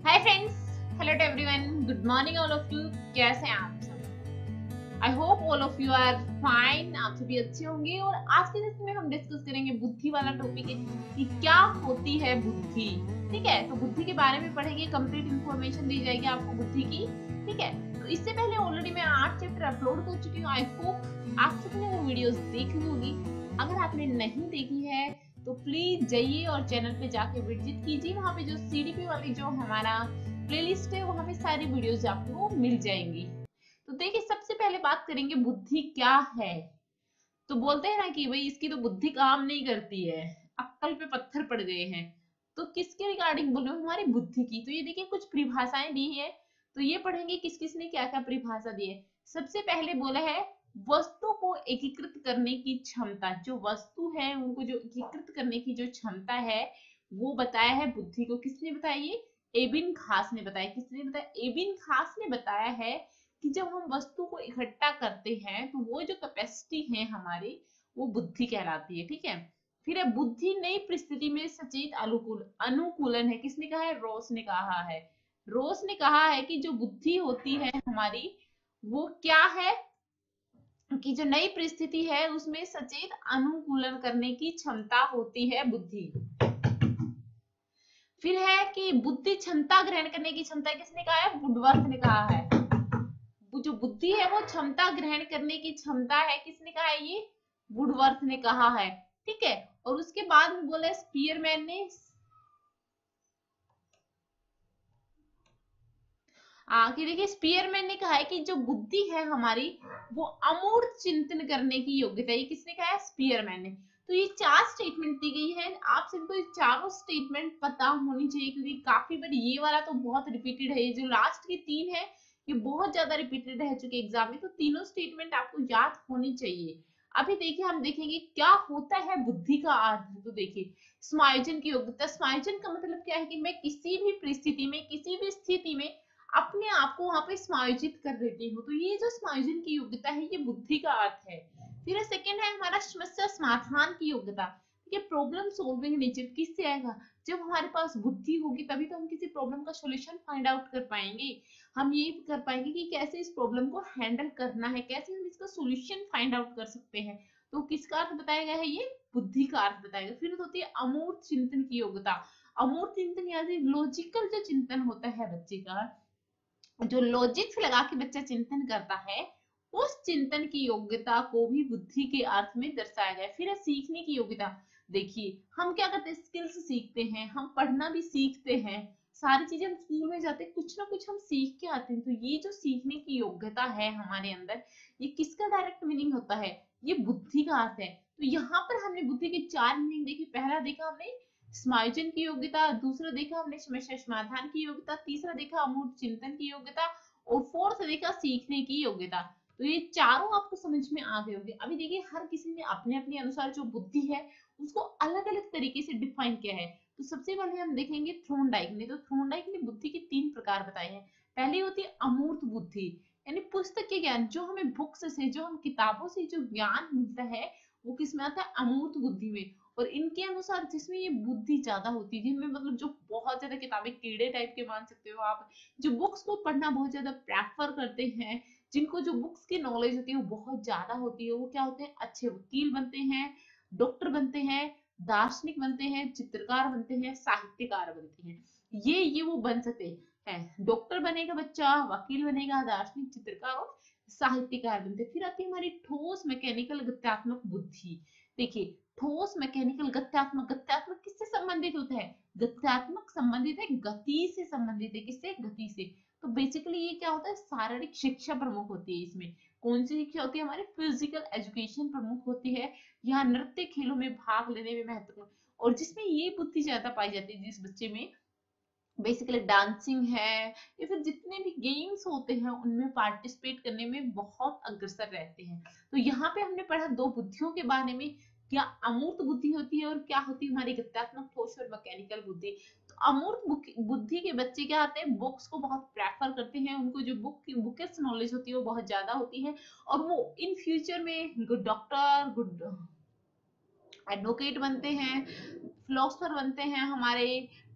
Hi friends, hello to everyone, good morning all of you. कैसे हैं आप सब? I hope all of you are fine. आप सभी अच्छे होंगे। और आज के लेसन में हम डिस्कस करेंगे बुद्धि वाला टॉपिक है कि क्या होती है बुद्धि। ठीक है, तो बुद्धि के बारे में पढ़ेंगे, कंप्लीट इंफॉर्मेशन दी जाएगी आपको बुद्धि की। ठीक है, तो इससे पहले ऑलरेडी मैं 8 चैप्टर अपलोड कर चुकी हूँ। आई होप आप सबने वो वीडियोस देख ली होगी। अगर आपने नहीं देखी है तो प्लीज जाइए और चैनल पे जाके विजिट कीजिए। वहाँ पे जो सीडीपी वाली जो हमारा प्लेलिस्ट है वहाँ पे सारी वीडियोस आपको मिल जाएंगी। तो देखिए, सबसे पहले बात करेंगे बुद्धि क्या है। तो बोलते हैं ना कि भाई इसकी तो बुद्धि काम नहीं करती है, अक्कल पे पत्थर पड़ गए हैं। तो किसके रिगार्डिंग बोल रहे हो? हमारी बुद्धि की। तो ये देखिए कुछ परिभाषाएं दी है, तो ये पढ़ेंगे किस किस ने क्या क्या परिभाषा दी है। सबसे पहले बोला है वस्तु को एकीकृत करने की क्षमता। जो वस्तु है उनको जो एकीकृत करने की जो क्षमता है वो बताया है बुद्धि को। किसने बताया? ये एबिन खास ने बताया। किसने बताया? एबिन खास ने बताया है कि जब हम वस्तु को इकट्ठा करते हैं तो वो जो कैपेसिटी है हमारी वो बुद्धि कहलाती है। ठीक है, फिर है बुद्धि नई परिस्थिति में सचेत अनुकूलन है। किसने कहा है? रोस ने कहा है। रोस ने कहा है कि जो बुद्धि होती है हमारी वो क्या है कि जो नई परिस्थिति है उसमें सचेत अनुकूलन करने की क्षमता होती है बुद्धि। फिर है कि बुद्धि क्षमता ग्रहण करने की क्षमता। किसने कहा है? वुडवर्थ ने कहा है। जो बुद्धि है वो क्षमता ग्रहण करने की क्षमता है। किसने कहा है? ये वुडवर्थ ने कहा है। ठीक है, और उसके बाद में बोला स्पीयरमैन ने कि देखिए स्पीयरमैन ने कहा है कि जो बुद्धि है हमारी वो अमूर्त चिंतन करने की योग्यता है। ये किसने कहा है? स्पीयरमैन ने। तो ये 4 स्टेटमेंट दी गई है। आप सबको ये चारों स्टेटमेंट पता होनी चाहिए क्योंकि काफी बार ये वाला तो बहुत रिपीटेड है। ये जो लास्ट के 3 है ये बहुत ज्यादा रिपीटेड रह चुके एग्जाम में, तो तीनों स्टेटमेंट आपको याद होनी चाहिए। अभी देखिए हम देखेंगे क्या होता है बुद्धि का अर्थ। तो देखिए समायोजन की योग्यता। समायोजन का मतलब क्या है कि मैं किसी भी परिस्थिति में किसी भी स्थिति में अपने आप को वहां पे समायोजित कर लेती हूँ। तो ये जो समायोजन की योग्यता है ये बुद्धि का अर्थ है। फिर सेकंड है हमारा समस्या समाधान की योग्यता। ये प्रॉब्लम सोल्विंग नेचर किससे आएगा? जब हमारे पास बुद्धि होगी तभी तो हम किसी प्रॉब्लम का सॉल्यूशन फाइंड आउट कर पाएंगे। हम ये कर पाएंगे कि कैसे इस प्रॉब्लम को हैंडल करना है, कैसे हम इसका सॉल्यूशन फाइंड आउट कर सकते हैं। तो किसका अर्थ बताया गया है? ये बुद्धि का अर्थ बताया गया। फिर होती है अमूर्त चिंतन की योग्यता। अमूर्त चिंतन यानी लॉजिकल जो चिंतन होता है बच्चे का, जो लॉजिक्स लगा के बच्चा चिंतन करता है, उस चिंतन की योग्यता को भी बुद्धि के अर्थ में दर्शाया गया। फिर है सीखने की योग्यता। देखिए हम क्या करते हैं? स्किल्स सीखते हैं, हम पढ़ना भी सीखते हैं, सारी चीजें हम स्कूल में जाते हैं, कुछ ना कुछ हम सीख के आते हैं। तो ये जो सीखने की योग्यता है हमारे अंदर, ये किसका डायरेक्ट मीनिंग होता है? ये बुद्धि का अर्थ है। तो यहाँ पर हमने बुद्धि के 4 मीनिंग देखी। पहला देखा हमने समायोजन की योग्यता, दूसरा देखा हमने समस्या समाधान की योग्यता, तीसरा देखा अमूर्त चिंतन की योग्यता और फोर्थ देखा सीखने की योग्यता। तो ये चारों आपको समझ में आ गए होंगे। अभी देखिए हर किसी ने अपने अपने अनुसार जो बुद्धि है उसको अलग अलग तरीके से डिफाइन किया है। तो सबसे पहले हम देखेंगे थ्रोनडाइक ने। तो थ्रोनडाइक ने बुद्धि के 3 प्रकार बताए हैं। पहली होती है अमूर्त बुद्धि, यानी पुस्तक के ज्ञान, जो हमें बुक्स से, जो हम किताबों से जो ज्ञान मिलता है वो किस में आता है? अमूर्त बुद्धि में। और इनके अनुसार जिसमें ये बुद्धि ज्यादा होती है, जिनमें मतलब जो बहुत ज्यादा किताबें कीड़े टाइप के मान सकते हो आप, जो बुक्स को पढ़ना बहुत ज्यादा प्रेफर करते हैं, जिनको जो बुक्स की नॉलेज होती है वो बहुत ज्यादा होती है, वो क्या होते हैं? अच्छे वकील बनते हैं, डॉक्टर बनते हैं, दार्शनिक बनते हैं, चित्रकार बनते हैं, साहित्यकार बनते हैं। ये वो बन सकते हैं। डॉक्टर बनेगा बच्चा, वकील बनेगा, दार्शनिक, चित्रकार और साहित्यकार बनते। फिर आती है हमारी ठोस मैकेनिकल गत्यात्मक बुद्धि। देखिए ठोस मैकेनिकल गत्यात्मक, गत्यात्मक किससे संबंधित होता है? गत्यात्मक संबंधित है गति से, संबंधित है किससे? गति से। तो बेसिकली ये क्या होता है? शारीरिक शिक्षा प्रमुख होती है इसमें। कौन सी शिक्षा होती है? हमारी फिजिकल एजुकेशन प्रमुख होती है। यहाँ नृत्य खेलों में भाग लेने में महत्वपूर्ण, और जिसमें ये बुद्धि ज्यादा पाई जाती है जिस बच्चे में, बेसिकली डांसिंग है या फिर जितने भी गेम्स होते हैं उनमें पार्टिसिपेट करने में बहुत अग्रसर रहते हैं। तो यहाँ पे हमने पढ़ा 2 बुद्धियों के बारे में, क्या अमूर्त बुद्धि होती है और क्या होती है हमारी गत्यात्मक, ठोस और मैकेनिकल बुद्धि। तो अमूर्त बुद्धि के बच्चे क्या आते हैं? बुक्स को बहुत प्रेफर करते हैं, उनको जो बुकेस नॉलेज होती है वो बहुत ज्यादा होती है, और वो इन फ्यूचर में गुड डॉक्टर, गुड एडवोकेट बनते हैं, फिलोसफर बनते हैं, हमारे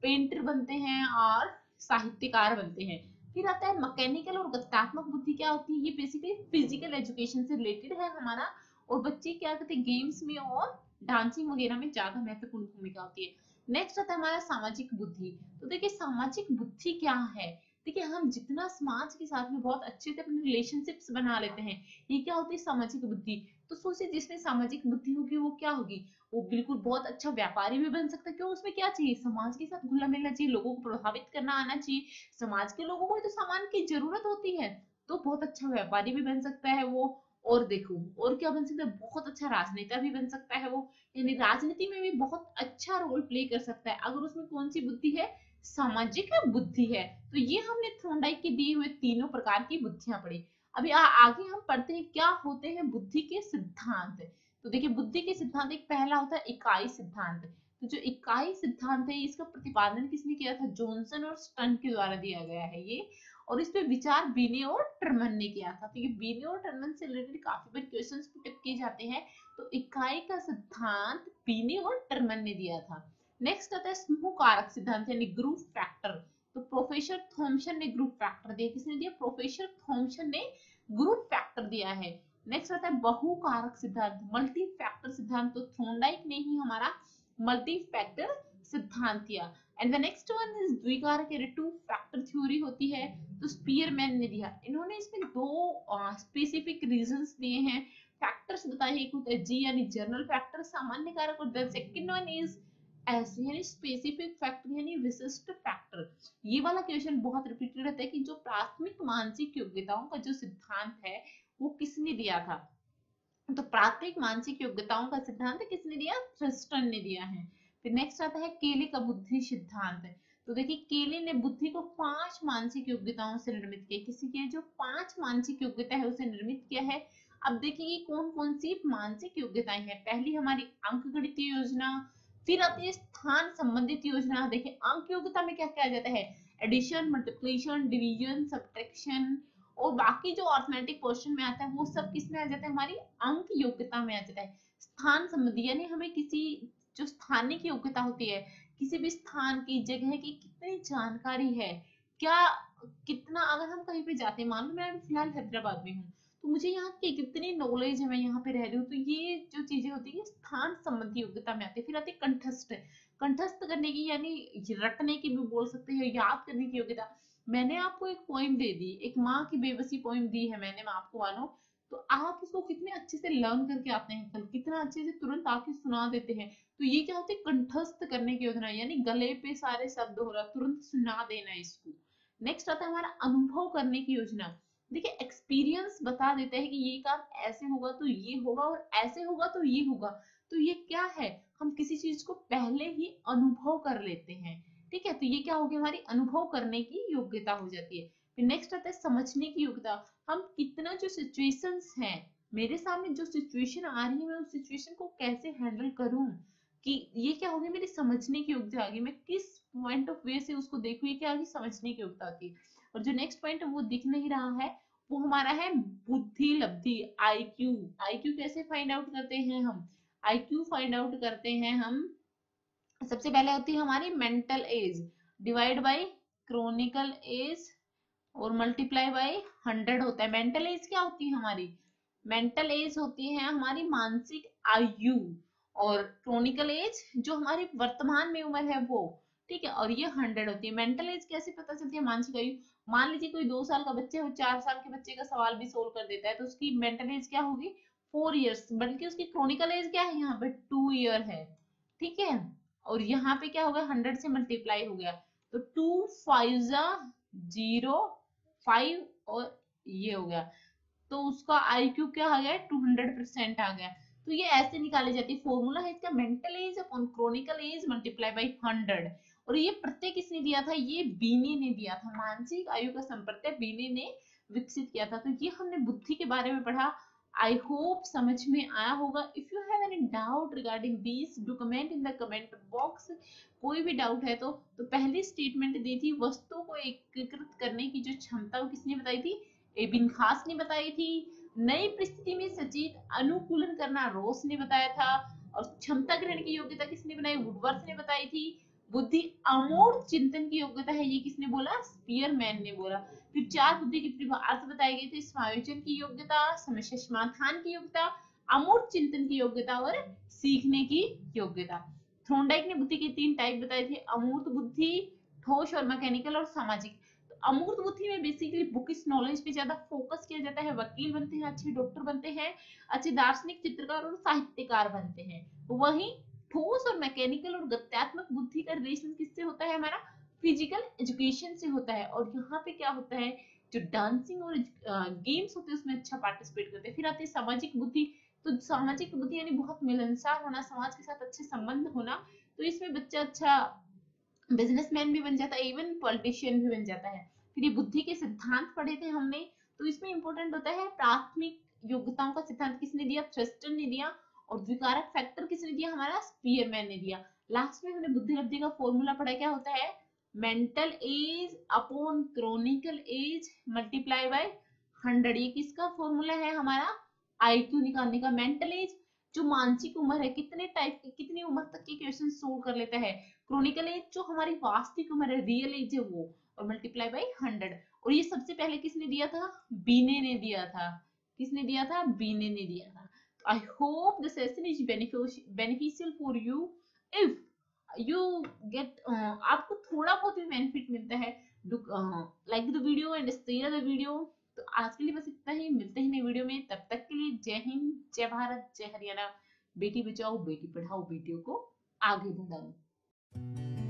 पेंटर बनते हैं और साहित्यकार बनते हैं। फिर आता है मैकेनिकल और गत्यात्मक बुद्धि। क्या होती है? ये बेसिकली फिजिकल एजुकेशन से रिलेटेड है हमारा, और बच्चे क्या करते हैं, गेम्स में और डांसिंग वगैरह में ज्यादा महत्वपूर्ण भूमिका होती है। नेक्स्ट आता है हमारा सामाजिक बुद्धि। तो देखिए सामाजिक बुद्धि क्या है? देखिए हम जितना समाज के साथ में बहुत अच्छे से अपने रिलेशनशिप्स बना लेते हैं, ये क्या होती है? सामाजिक बुद्धि। तो सोचिए जिसमें सामाजिक बुद्धि होगी वो क्या होगी? वो बिल्कुल बहुत अच्छा व्यापारी भी बन सकता है। क्यों? उसमें क्या चाहिए? समाज के साथ घुलना मिलना चाहिए, लोगों को प्रभावित करना आना चाहिए। समाज के लोगों को तो सामान की जरूरत होती है, तो बहुत अच्छा व्यापारी भी बन सकता है वो। और देखो और क्या बन सकता है? बहुत अच्छा राजनेता भी बन सकता है वो, यानी राजनीति में भी बहुत अच्छा रोल प्ले कर सकता है अगर उसमें कौन सी बुद्धि है? सामाजिक बुद्धि है। तो ये हमने थॉर्नडाइक के दिए हुए तीनों प्रकार की बुद्धियां पढ़ी। अभी आगे हम पढ़ते हैं क्या होते हैं बुद्धि के सिद्धांत। तो देखिए बुद्धि के सिद्धांत, एक पहला होता है इकाई सिद्धांत। तो जो इकाई सिद्धांत है इसका प्रतिपादन किसने किया था? जॉनसन और स्टर्न के द्वारा दिया गया है ये, और इस पे विचार बीने और टर्मन ने किया था। तो ये बीने और टर्मन से रिलेटेड काफी बार क्वेश्चंस पुट किए जाते हैं। तो इकाई का सिद्धांत बीने और टर्मन ने दिया था। नेक्स्ट आता है समूह कारक सिद्धांत यानी ग्रुप फैक्टर। तो प्रोफेसर थॉमसन ने ग्रुप फैक्टर दिया। किसने दिया? प्रोफेसर थॉमसन ने ग्रुप फैक्टर दिया है। नेक्स्ट आता है बहुकारक सिद्धांत, मल्टी फैक्टर सिद्धांत। तो थॉर्नडाइक ने ही हमारा मल्टी फैक्टर सिद्धांत दिया। And the next one is द्विकारक यानी टू फैक्टर थ्योरी होती है, तो स्पीयरमैन ने दिया। इन्होंने इसमें दो स्पेसिफिक रीजंस दिए हैं, फैक्टर्स बताए। एक होता है जी यानी जनरल फैक्टर, सामान्य कारक, और द सेकंड वन इज ऐसे यानी स्पेसिफिक फैक्टर यानी विशिष्ट फैक्टर। ये वाला क्वेश्चन बहुत रिपीटेड रहता है कि जो प्राथमिक मानसिक योग्यताओं का जो सिद्धांत है वो किसने दिया था? तो प्राथमिक मानसिक योग्यताओं का सिद्धांत किसने दिया? थ्रस्टन ने दिया है। फिर नेक्स्ट आता है केले का बुद्धि सिद्धांत। तो देखिए केले ने बुद्धि को 5 मानसिक योग्यताओं से निर्मित किया। किसी के जो 5 मानसिक योग्यता है उसे निर्मित किया है। अब देखिए कौन कौन सी मानसिक योग्यताएं हैं। पहली हमारी अंकगणितीय योजना, फिर आती है स्थान संबंधित योजना। देखिए अंक योग्यता में क्या क्या आ जाता है? एडिशन, मल्टीप्लिकेशन, डिवीजन, सब्ट्रैक्शन, और बाकी जो अर्थमेटिक क्वेश्चन में आता है वो सब किस में आ जाता है? हमारी अंक योग्यता में आ जाता है। स्थान संबंधी यानी हमें किसी जो स्थानीय की योग्यता होती है, किसी भी स्थान की जगह की कितनी जानकारी है, क्या कितना, अगर हम कहीं पे जाते हैं, मान लो मैं फिलहाल हैदराबाद में हूँ तो मुझे यहाँ की कितनी नॉलेज है, मैं यहाँ पे रह रही हूँ, तो ये जो चीजें होती है स्थान संबंधी योग्यता में आती है। फिर आती है कंठस्थ, कंठस्थ करने की यानी रटने की भी बोल सकते हैं, याद करने की योग्यता। मैंने आपको एक पोइम दे दी, एक माँ की बेबसी पोइम दी है मैंने, मैं आपको मानो, तो आप उसको कितने अच्छे से लर्न करके आते हैं, कल कितना अच्छे से तुरंत आके सुना देते हैं। तो ये क्या होती है? कंठस्थ करने की योजना, यानी गले पे सारे शब्द हो रहा, तुरंत सुना देना इसको। नेक्स्ट आता है हमारा अनुभव करने की योजना। देखिए एक्सपीरियंस बता देता है कि ये काम ऐसे होगा तो ये होगा, और ऐसे होगा तो ये होगा। तो ये क्या है? हम किसी चीज को पहले ही अनुभव कर लेते हैं। ठीक है, तो ये क्या होगी? हमारी अनुभव करने की योग्यता हो जाती है। फिर नेक्स्ट आता है समझने की योग्यता। हम कितना जो सिचुएशंस हैं, मेरे सामने जो सिचुएशन आ रही है मैं उस सिचुएशन को कैसे हैंडल करूं, कि ये क्या होगी? मेरी समझने की योग्यता आ गई, मैं किस पॉइंट ऑफ वे से उसको देखूं, ये क्या होगी? समझने की योग्यता होती है। और जो नेक्स्ट पॉइंट है वो दिख नहीं रहा है, वो हमारा है बुद्धि लब्धि, आईक्यू। आईक्यू कैसे फाइंड आउट करते हैं हम? आईक्यू फाइंड आउट करते हैं हम, सबसे पहले होती है हमारी mental age divide by chronical age और मल्टीप्लाई बाय 100 होता है। मेंटल एज क्या होती है हमारी? मेंटल एज होती है हमारी मानसिक आयु, और क्रोनिकल एज जो हमारी वर्तमान में उम्र है वो। ठीक है, और ये 100 होती है। मेंटल एज कैसे पता चलती है? मानसिक आयु, मान लीजिए कोई 2 साल का बच्चा है, 4 साल के बच्चे का सवाल भी सोल्व कर देता है, तो उसकी मेंटल एज क्या होगी? 4 इयर्स, बल्कि उसकी क्रोनिकल एज क्या है? यहाँ पे 2 ईयर है। ठीक है, और यहाँ पे क्या होगा? 100 से मल्टीप्लाई हो गया, तो 2 5 0 5, और ये हो गया, तो उसका आईक्यू क्या आ गया? 200% आ गया। तो ये ऐसे निकाली जाती है, फॉर्मूला है इसका, mental age upon chronical age multiply by 100। और ये प्रत्यय किसने दिया था? ये बीने ने दिया था, मानसिक आयु का संप्रत्यय बीने ने विकसित किया था। तो ये हमने बुद्धि के बारे में पढ़ा। आई होप समझ में आया होगा। If you have any doubt regarding this, do comment in the comment box. कोई भी डाउट है तो पहली स्टेटमेंट दी थी, वस्तु को एकीकृत करने की जो क्षमता वो किसने बताई थी? एबिन खास ने बताई थी। नई परिस्थिति में सचेत अनुकूलन करना रॉस ने बताया था। और क्षमता ग्रहण की योग्यता किसने बनाई? वुडवर्थ ने बताई थी। बुद्धि अमूर्त चिंतन की योग्यता है, ये किसने बोला? स्पीयरमैन ने बोला। फिर 4 बुद्धि के अर्थ बताए गए थे, समायोजन की योग्यता, समस्या समाधान की योग्यता, अमूर्त चिंतन की योग्यता और सीखने की योग्यता। थॉर्नडाइक ने बुद्धि के 3 टाइप बताए थे, अमूर्त बुद्धि, ठोस और मैकेनिकल और सामाजिक। तो अमूर्त बुद्धि में बेसिकली बुकिश नॉलेज पे ज्यादा फोकस किया जाता है, वकील बनते हैं, अच्छे डॉक्टर बनते हैं, अच्छे दार्शनिक, चित्रकार और साहित्यकार बनते हैं। वहीं ठोस और मैकेनिकल और गत्यात्मक बुद्धि का रिलेशन किससे होता है? हमारा फिजिकल एजुकेशन से होता है। और यहाँ पे क्या होता है, जो डांसिंग और गेम्स होते हैं उसमें अच्छा पार्टिसिपेट करते हैं। फिर आती है सामाजिक बुद्धि। तो सामाजिक बुद्धि यानी बहुत मिलनसार होना, समाज के साथ अच्छे संबंध होना। तो इसमें बच्चा अच्छा बिजनेसमैन भी बन जाता है, इवन पॉलिटिशियन भी बन जाता है। फिर ये बुद्धि के सिद्धांत पढ़े थे हमने, तो इसमें इंपॉर्टेंट होता है प्राथमिक योग्यताओं का सिद्धांत किसने दिया? थ्रस्टन ने दिया। और द्विकारक फैक्टर किसने दिया? हमारा स्पीयरमैन ने दिया। लास्ट में हमने बुद्धि लब्धि का फॉर्मूला पढ़ा, क्या होता है? Mental age upon chronical age multiply by 100। ये किसका फॉर्मूला है? हमारा आईक्यू निकालने का। मेंटल एज जो मानसिक उम्र है, कितने टाइप के, कितनी उम्र तक के क्वेश्चन सोल्व कर लेता है। क्रोनिकल एज जो हमारी वास्तविक उम्र है, रियल एज है वो, और मल्टीप्लाई बाय 100। और ये सबसे पहले किसने दिया था? बीने ने दिया था। किसने दिया था? बीने ने दिया था। I hope the session is beneficial for you. If you get आपको थोड़ा बहुत भी बेनिफिट मिलता है, like the video and share the video. तो आज के लिए बस इतना ही, मिलते हैं नए वीडियो में, तब तक के लिए जय हिंद, जय भारत, जय हरियाणा। बेटी बचाओ बेटी पढ़ाओ, बेटियों को आगे बढ़ाओ।